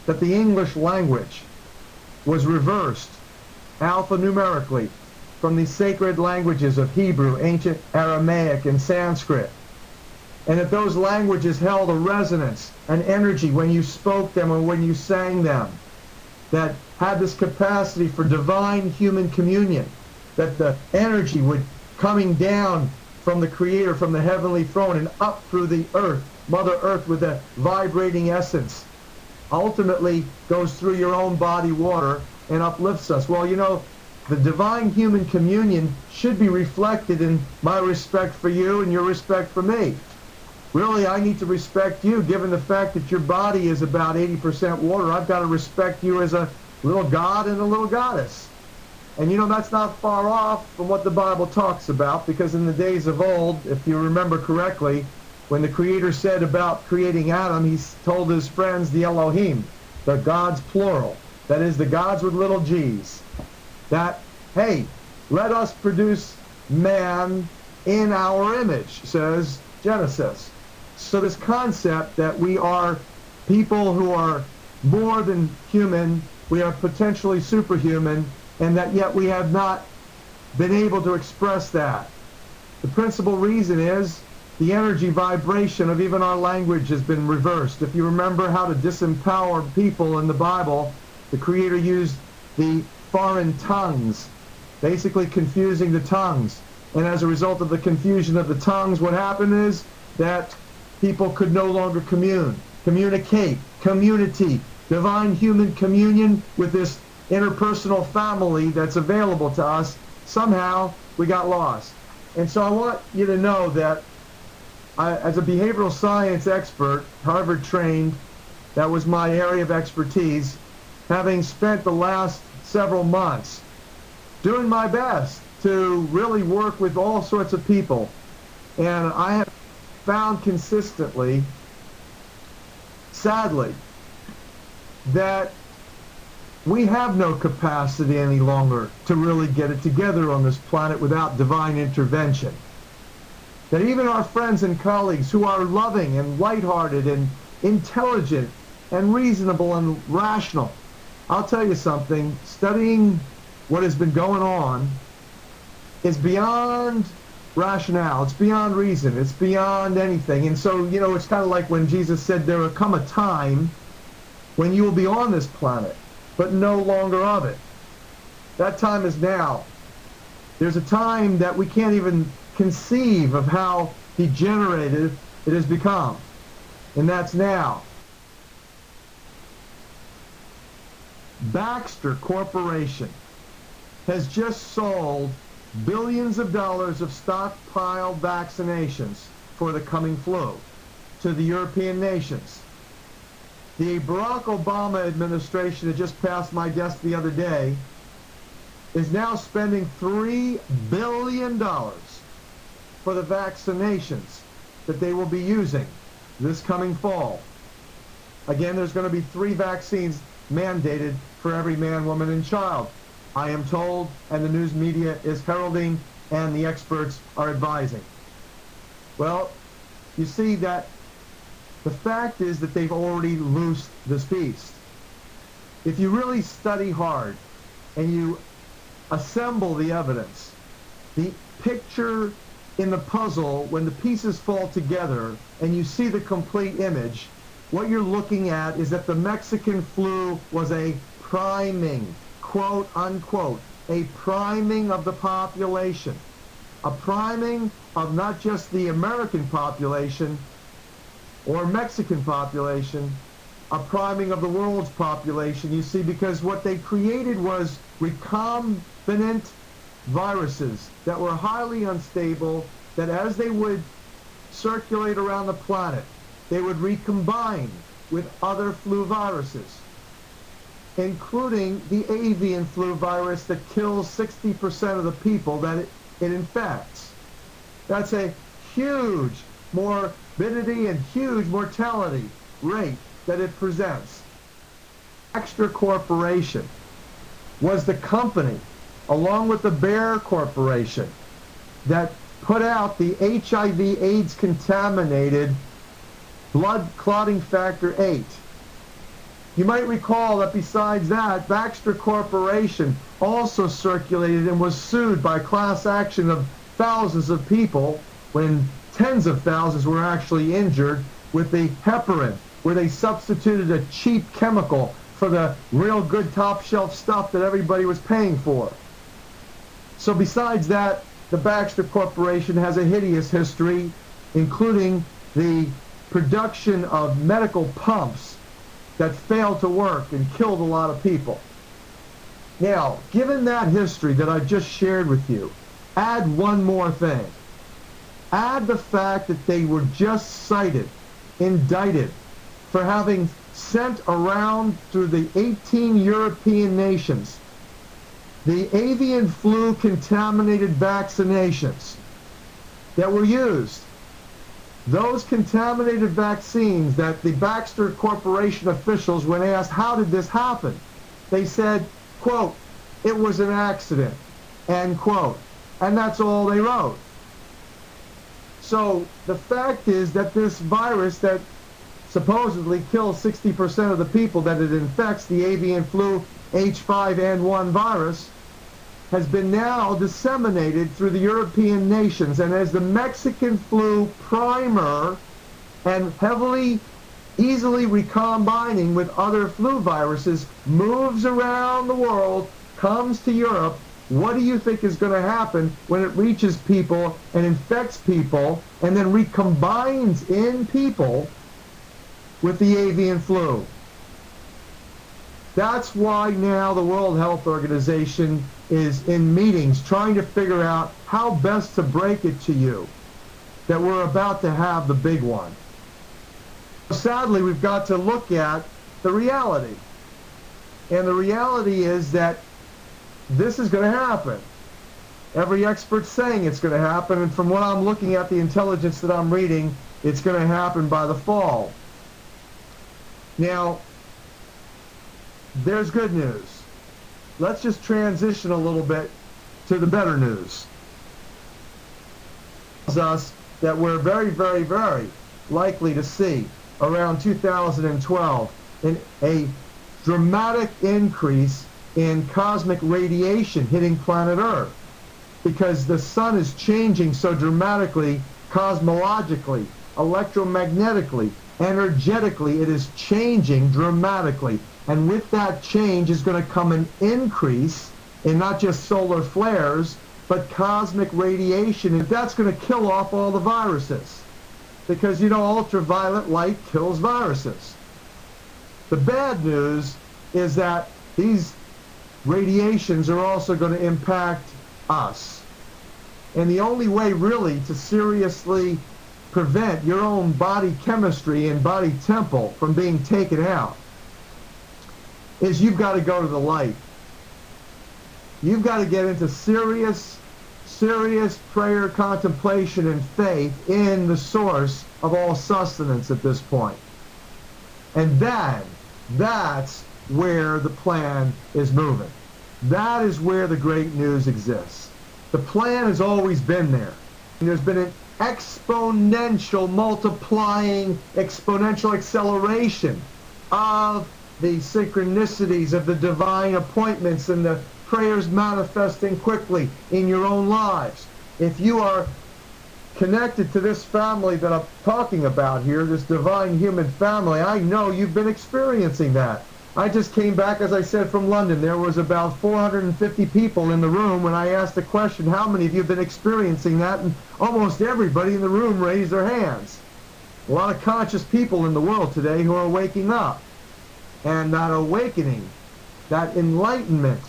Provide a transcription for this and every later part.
that the English language was reversed alphanumerically from the sacred languages of Hebrew, ancient Aramaic, and Sanskrit, and that those languages held a resonance, an energy when you spoke them or when you sang them, that had this capacity for divine human communion, that the energy would coming down from the Creator, from the heavenly throne, and up through the earth, Mother Earth, with a vibrating essence, ultimately goes through your own body water and uplifts us. Well, you know, the divine human communion should be reflected in my respect for you and your respect for me. Really, I need to respect you, given the fact that your body is about 80% water. I've got to respect you as a little god and a little goddess. And you know, that's not far off from what the Bible talks about, because in the days of old, if you remember correctly, when the Creator said about creating Adam, he told his friends, the Elohim, the gods plural, that is, the gods with little g's, that, hey, let us produce man in our image, says Genesis. So this concept that we are people who are more than human, we are potentially superhuman, and that yet we have not been able to express that. The principal reason is the energy vibration of even our language has been reversed. If you remember how to disempower people in the Bible, the Creator used the foreign tongues, basically confusing the tongues. And as a result of the confusion of the tongues, what happened is that people could no longer communicate, community, divine human communion with this interpersonal family that's available to us. Somehow we got lost. And so I want you to know that as a behavioral science expert, Harvard trained, that was my area of expertise, having spent the last several months doing my best to really work with all sorts of people. And I have found consistently, sadly, that we have no capacity any longer to really get it together on this planet without divine intervention. That even our friends and colleagues who are loving and lighthearted and intelligent and reasonable and rational, I'll tell you something, studying what has been going on is beyond rationale, it's beyond reason, it's beyond anything. And so, you know, it's kind of like when Jesus said there will come a time when you will be on this planet, but no longer of it. That time is now. There's a time that we can't even conceive of how degenerated it has become, and that's now. Baxter Corporation has just sold billions of dollars of stockpiled vaccinations for the coming flu to the European nations. The Barack Obama administration that just passed my desk the other day is now spending $3 billion for the vaccinations that they will be using this coming fall. Again, there's going to be 3 vaccines mandated for every man, woman, and child, I am told, and the news media is heralding, and the experts are advising. Well, you see that the fact is that they've already loosed this beast. If you really study hard and you assemble the evidence, the picture in the puzzle, when the pieces fall together and you see the complete image, what you're looking at is that the Mexican flu was a priming, quote unquote, a priming of the population, a priming of not just the American population or Mexican population, a priming of the world's population, you see, because what they created was recombinant viruses that were highly unstable, that as they would circulate around the planet, they would recombine with other flu viruses, including the avian flu virus that kills 60% of the people that it infects. That's a huge morbidity and huge mortality rate that it presents. Baxter Corporation was the company, along with the Bayer Corporation, that put out the HIV/AIDS contaminated blood clotting factor 8. You might recall that besides that, Baxter Corporation also circulated and was sued by class action of thousands of people when tens of thousands were actually injured with the heparin, where they substituted a cheap chemical for the real good top shelf stuff that everybody was paying for. So besides that, the Baxter Corporation has a hideous history, including the production of medical pumps that failed to work and killed a lot of people. Now, given that history that I just shared with you, add one more thing. Add the fact that they were just cited, indicted, for having sent around through the 18 European nations the avian flu contaminated vaccinations that were used. Those contaminated vaccines that the Baxter Corporation officials, when asked how did this happen, they said, quote, "It was an accident," end quote. And that's all they wrote. So the fact is that this virus that supposedly kills 60% of the people that it infects, the avian flu H5N1 virus, has been now disseminated through the European nations, and as the Mexican flu primer and easily recombining with other flu viruses moves around the world, comes to Europe, what do you think is going to happen when it reaches people and infects people and then recombines in people with the avian flu? That's why now the World Health Organization is in meetings trying to figure out how best to break it to you that we're about to have the big one. Sadly, we've got to look at the reality. And the reality is that this is going to happen. Every expert's saying it's going to happen, and from what I'm looking at, the intelligence that I'm reading, it's going to happen by the fall. Now, there's good news. Let's just transition a little bit to the better news. It tells us that we're very, very, very likely to see around 2012 a dramatic increase in cosmic radiation hitting planet Earth, because the sun is changing so dramatically, cosmologically, electromagnetically, energetically. It is changing dramatically. And with that change is going to come an increase in not just solar flares, but cosmic radiation. And that's going to kill off all the viruses. Because, you know, ultraviolet light kills viruses. The bad news is that these radiations are also going to impact us. And the only way really to seriously prevent your own body chemistry and body temple from being taken out is you've got to go to the light. You've got to get into serious prayer, contemplation, and faith in the source of all sustenance at this point. And then, that's where the plan is moving. That is where the great news exists. The plan has always been there. And there's been an exponential multiplying, exponential acceleration of the synchronicities of the divine appointments and the prayers manifesting quickly in your own lives. If you are connected to this family that I'm talking about here, this divine human family, I know you've been experiencing that. I just came back, as I said, from London. There was about 450 people in the room when I asked the question, how many of you have been experiencing that? And almost everybody in the room raised their hands. A lot of conscious people in the world today who are waking up. And that awakening, that enlightenment,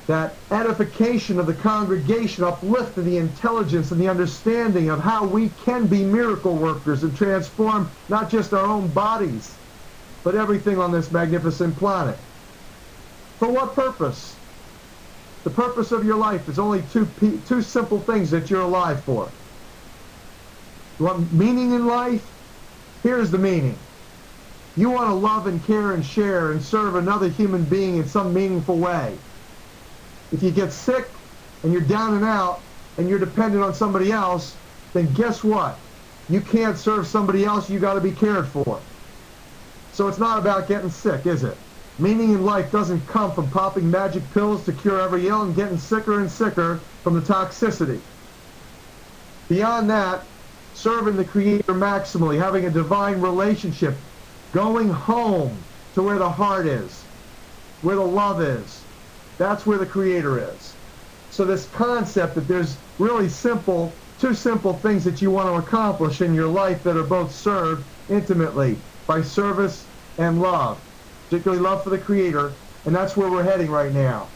that edification of the congregation, uplift of the intelligence and the understanding of how we can be miracle workers and transform not just our own bodies, but everything on this magnificent planet. For what purpose? The purpose of your life is only two simple things that you're alive for. You want meaning in life? Here's the meaning. You want to love and care and share and serve another human being in some meaningful way. If you get sick and you're down and out and you're dependent on somebody else, then guess what? You can't serve somebody else. You got to be cared for. So it's not about getting sick, is it? Meaning in life doesn't come from popping magic pills to cure every ill and getting sicker and sicker from the toxicity. Beyond that, serving the Creator maximally, having a divine relationship, going home to where the heart is, where the love is. That's where the Creator is. So this concept that there's really two simple things that you want to accomplish in your life that are both served intimately by service and love, particularly love for the Creator, and that's where we're heading right now.